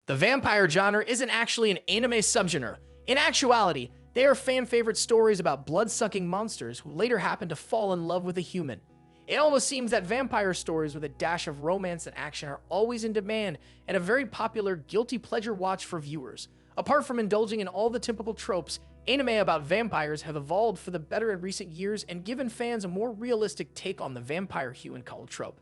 The vampire genre isn't actually an anime subgenre. In actuality, they are fan-favorite stories about blood-sucking monsters who later happen to fall in love with a human. It almost seems that vampire stories with a dash of romance and action are always in demand and a very popular guilty pleasure watch for viewers. Apart from indulging in all the typical tropes, anime about vampires have evolved for the better in recent years and given fans a more realistic take on the vampire hue and color trope.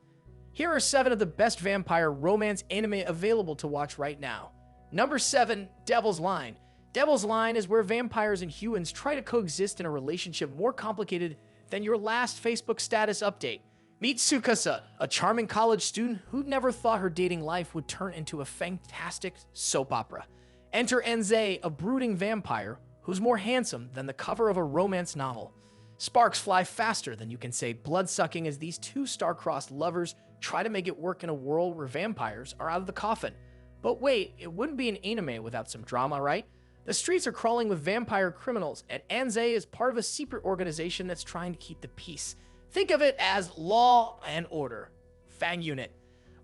Here are 7 of the best vampire romance anime available to watch right now. Number 7, Devil's Line. Devil's Line is where vampires and humans try to coexist in a relationship more complicated than your last Facebook status update. Meet Tsukasa, a charming college student who never thought her dating life would turn into a fantastic soap opera. Enter Enze, a brooding vampire who's more handsome than the cover of a romance novel. Sparks fly faster than you can say blood-sucking as these two star-crossed lovers try to make it work in a world where vampires are out of the coffin. But wait, it wouldn't be an anime without some drama, right? The streets are crawling with vampire criminals, and Anze is part of a secret organization that's trying to keep the peace. Think of it as Law and Order. Fang Unit.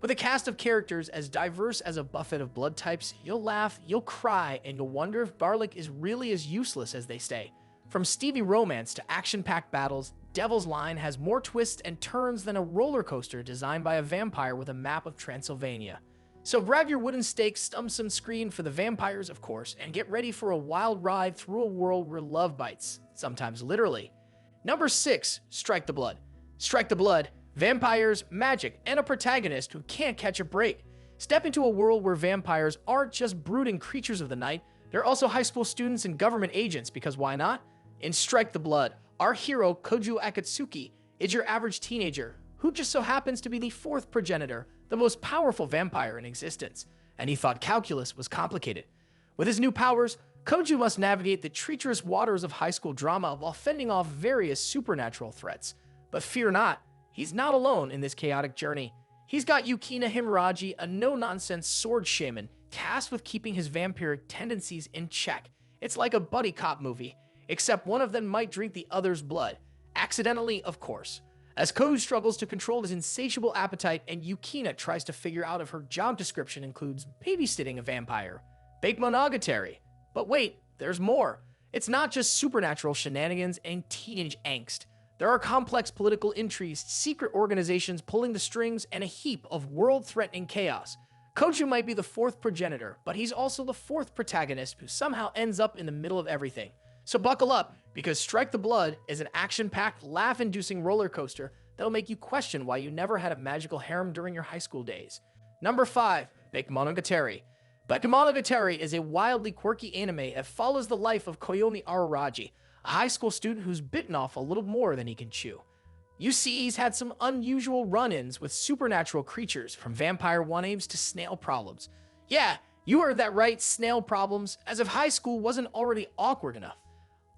With a cast of characters as diverse as a buffet of blood types, you'll laugh, you'll cry, and you'll wonder if Garlic is really as useless as they say. From Stevie romance to action-packed battles, Devil's Line has more twists and turns than a roller coaster designed by a vampire with a map of Transylvania. So grab your wooden stake, stump some screen for the vampires, of course, and get ready for a wild ride through a world where love bites, sometimes literally. Number 6, Strike the Blood. Strike the Blood, vampires, magic, and a protagonist who can't catch a break. Step into a world where vampires aren't just brooding creatures of the night, they're also high school students and government agents, because why not? In Strike the Blood, our hero, Koju Akatsuki, is your average teenager who just so happens to be the 4th progenitor, the most powerful vampire in existence, and he thought calculus was complicated. With his new powers, Koju must navigate the treacherous waters of high school drama while fending off various supernatural threats. But fear not, he's not alone in this chaotic journey. He's got Yukina Himuraji, a no-nonsense sword shaman, tasked with keeping his vampiric tendencies in check. It's like a buddy cop movie, except one of them might drink the other's blood. Accidentally, of course. As Koju struggles to control his insatiable appetite and Yukina tries to figure out if her job description includes babysitting a vampire. Bake Monogatari. But wait, there's more. It's not just supernatural shenanigans and teenage angst. There are complex political intrigues, secret organizations pulling the strings, and a heap of world-threatening chaos. Koju might be the 4th progenitor, but he's also the 4th protagonist who somehow ends up in the middle of everything. So buckle up, because Strike the Blood is an action-packed, laugh-inducing roller coaster that'll make you question why you never had a magical harem during your high school days. Number 5, Bakemonogatari. Bakemonogatari is a wildly quirky anime that follows the life of Koyomi Araraji, a high school student who's bitten off a little more than he can chew. You see, he's had some unusual run-ins with supernatural creatures, from vampire one-aims to snail problems. Yeah, you heard that right, snail problems, as if high school wasn't already awkward enough.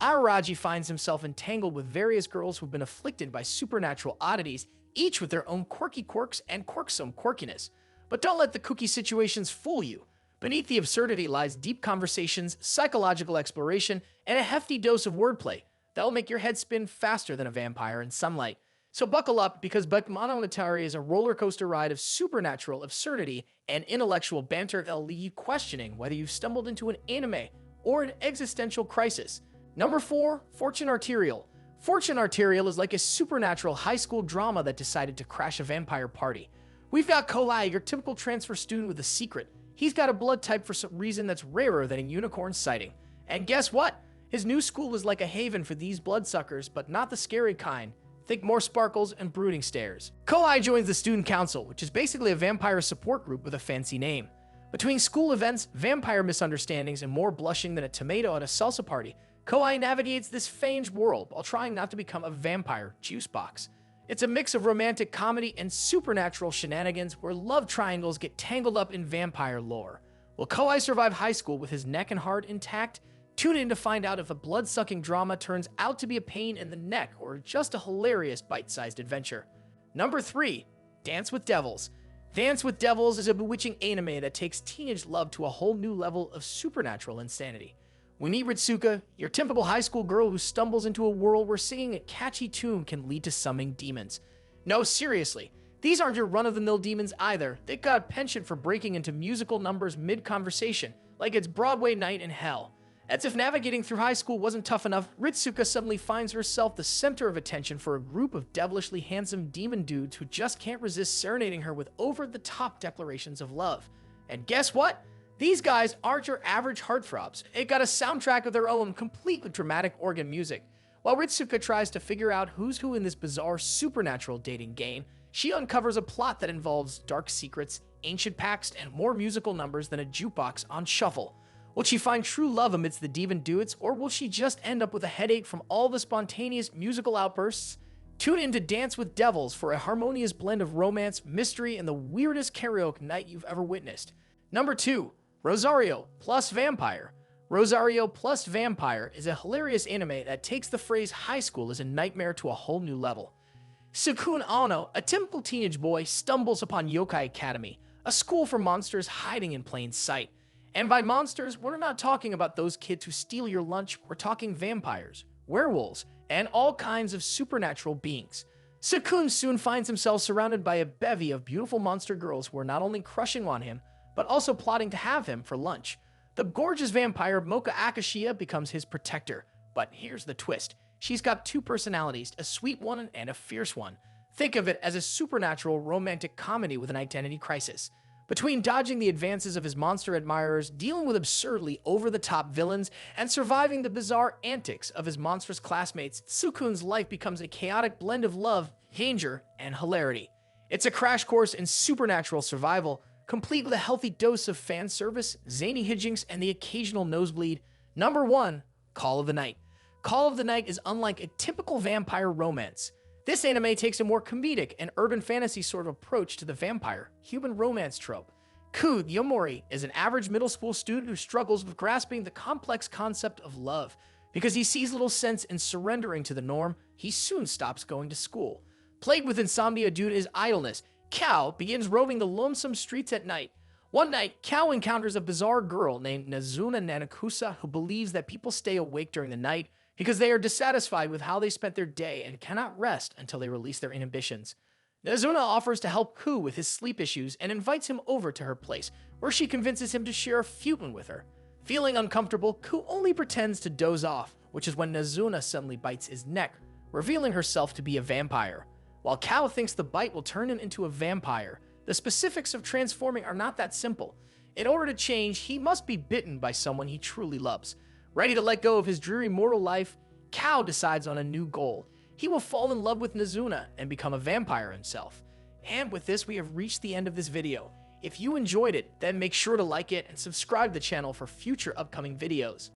Araraji finds himself entangled with various girls who've been afflicted by supernatural oddities, each with their own quirky quirks and quirksome quirkiness. But don't let the cookie situations fool you. Beneath the absurdity lies deep conversations, psychological exploration, and a hefty dose of wordplay that'll make your head spin faster than a vampire in sunlight. So buckle up, because Bakemonogatari is a roller coaster ride of supernatural absurdity and intellectual banter that'll leave you questioning whether you've stumbled into an anime or an existential crisis. Number 4, Fortune Arterial. Fortune Arterial is like a supernatural high school drama that decided to crash a vampire party. We've got Kolai, your typical transfer student with a secret. He's got a blood type for some reason that's rarer than a unicorn sighting. And guess what? His new school is like a haven for these bloodsuckers, but not the scary kind. Think more sparkles and brooding stares. Kolai joins the student council, which is basically a vampire support group with a fancy name. Between school events, vampire misunderstandings, and more blushing than a tomato at a salsa party, Kohai navigates this strange world while trying not to become a vampire juice box. It's a mix of romantic comedy and supernatural shenanigans where love triangles get tangled up in vampire lore. Will Kohai survive high school with his neck and heart intact? Tune in to find out if a blood-sucking drama turns out to be a pain in the neck or just a hilarious bite-sized adventure. Number 3, Dance with Devils. Dance with Devils is a bewitching anime that takes teenage love to a whole new level of supernatural insanity. We meet Ritsuka, your typical high school girl who stumbles into a world where singing a catchy tune can lead to summoning demons. No, seriously, These aren't your run-of-the-mill demons either. They got a penchant for breaking into musical numbers mid-conversation, like it's Broadway night in hell. As if navigating through high school wasn't tough enough, Ritsuka suddenly finds herself the center of attention for a group of devilishly handsome demon dudes who just can't resist serenading her with over-the-top declarations of love. And guess what? These guys aren't your average heartthrobs. It got a soundtrack of their own, complete with dramatic organ music. While Ritsuka tries to figure out who's who in this bizarre supernatural dating game, she uncovers a plot that involves dark secrets, ancient pacts, and more musical numbers than a jukebox on shuffle. Will she find true love amidst the demon duets, or will she just end up with a headache from all the spontaneous musical outbursts? Tune in to Dance with Devils for a harmonious blend of romance, mystery, and the weirdest karaoke night you've ever witnessed. Number 2. Rosario plus Vampire. Rosario plus Vampire is a hilarious anime that takes the phrase high school as a nightmare to a whole new level. Sukun Ono, a typical teenage boy, stumbles upon Yokai Academy, a school for monsters hiding in plain sight. And by monsters, we're not talking about those kids who steal your lunch, we're talking vampires, werewolves, and all kinds of supernatural beings. Sukun soon finds himself surrounded by a bevy of beautiful monster girls who are not only crushing on him, but also plotting to have him for lunch. The gorgeous vampire Mocha Akashia becomes his protector, but here's the twist. She's got two personalities, a sweet one and a fierce one. Think of it as a supernatural romantic comedy with an identity crisis. Between dodging the advances of his monster admirers, dealing with absurdly over-the-top villains, and surviving the bizarre antics of his monstrous classmates, Sukun's life becomes a chaotic blend of love, danger, and hilarity. It's a crash course in supernatural survival, complete with a healthy dose of fan service, zany hijinks, and the occasional nosebleed. Number 1. Call of the Night. Call of the Night is unlike a typical vampire romance. This anime takes a more comedic and urban fantasy sort of approach to the vampire human romance trope. Ku Yomori is an average middle school student who struggles with grasping the complex concept of love. Because he sees little sense in surrendering to the norm, he soon stops going to school. Plagued with insomnia due to his idleness, Kao begins roving the lonesome streets at night. One night, Kao encounters a bizarre girl named Nazuna Nanakusa who believes that people stay awake during the night because they are dissatisfied with how they spent their day and cannot rest until they release their inhibitions. Nazuna offers to help Ku with his sleep issues and invites him over to her place, where she convinces him to share a futon with her. Feeling uncomfortable, Ku only pretends to doze off, which is when Nazuna suddenly bites his neck, revealing herself to be a vampire. While Kao thinks the bite will turn him into a vampire, the specifics of transforming are not that simple. In order to change, he must be bitten by someone he truly loves. Ready to let go of his dreary mortal life, Kao decides on a new goal. He will fall in love with Nazuna and become a vampire himself. And with this, we have reached the end of this video. If you enjoyed it, then make sure to like it and subscribe to the channel for future upcoming videos.